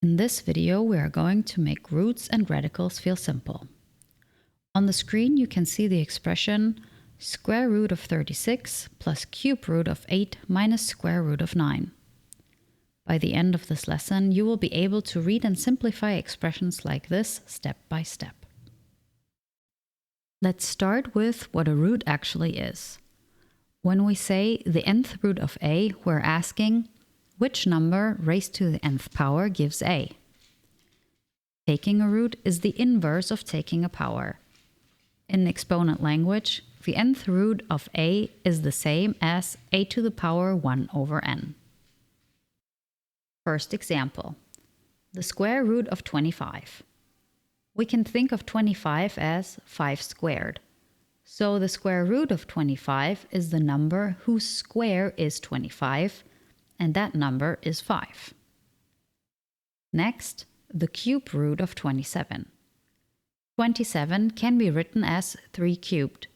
In this video, we are going to make roots and radicals feel simple. On the screen, you can see the expression square root of 36 plus cube root of 8 minus square root of 9. By the end of this lesson, you will be able to read and simplify expressions like this step by step. Let's start with what a root actually is. When we say the nth root of a, we're asking which number raised to the nth power gives a. Taking a root is the inverse of taking a power. In exponent language, the nth root of a is the same as a to the power 1 over n. First example, the square root of 25. We can think of 25 as 5 squared. So the square root of 25 is the number whose square is 25, and that number is 5. Next, the cube root of 27. 27 can be written as 3 cubed.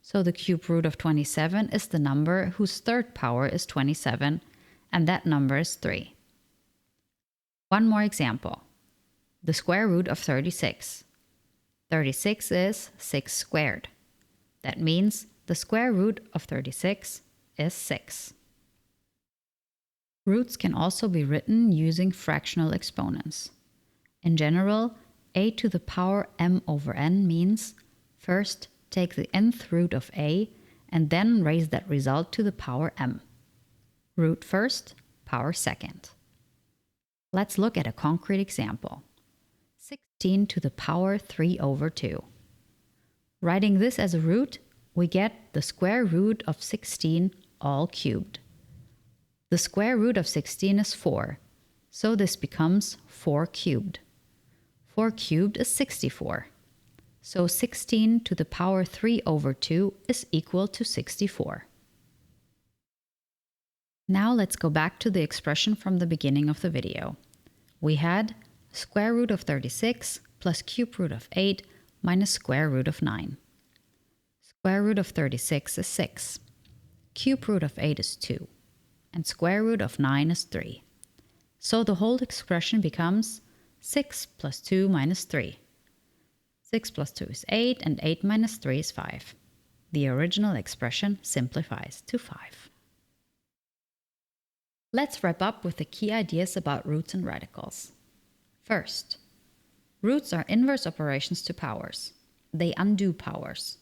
So the cube root of 27 is the number whose third power is 27, and that number is 3. One more example. The square root of 36. 36 is 6 squared. That means the square root of 36 is 6. Roots can also be written using fractional exponents. In general, a to the power m over n means first take the nth root of a and then raise that result to the power m. Root first, power second. Let's look at a concrete example. 16 to the power 3 over 2. Writing this as a root, we get the square root of 16 all cubed. The square root of 16 is 4, so this becomes 4 cubed. 4 cubed is 64. So 16 to the power 3 over 2 is equal to 64. Now let's go back to the expression from the beginning of the video. We had square root of 36 plus cube root of 8 minus square root of 9. Square root of 36 is 6. Cube root of 8 is 2. And square root of 9 is 3. So the whole expression becomes 6 plus 2 minus 3. 6 plus 2 is 8, and 8 minus 3 is 5. The original expression simplifies to 5. Let's wrap up with the key ideas about roots and radicals. First, roots are inverse operations to powers. They undo powers.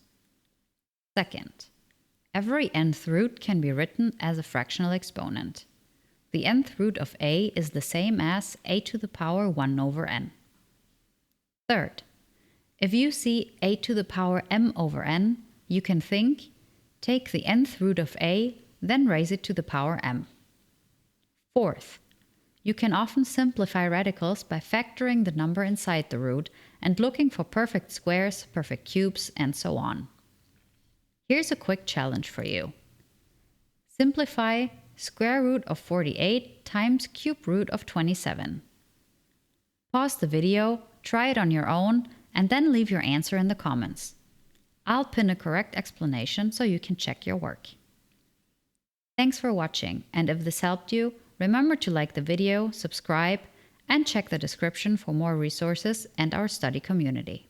Second, every nth root can be written as a fractional exponent. The nth root of a is the same as a to the power 1 over n. Third, if you see a to the power m over n, you can think, take the nth root of a, then raise it to the power m. Fourth, you can often simplify radicals by factoring the number inside the root and looking for perfect squares, perfect cubes, and so on. Here's a quick challenge for you. Simplify square root of 48 times cube root of 27. Pause the video, try it on your own, and then leave your answer in the comments. I'll pin a correct explanation so you can check your work. Thanks for watching, and if this helped you, remember to like the video, subscribe, and check the description for more resources and our study community.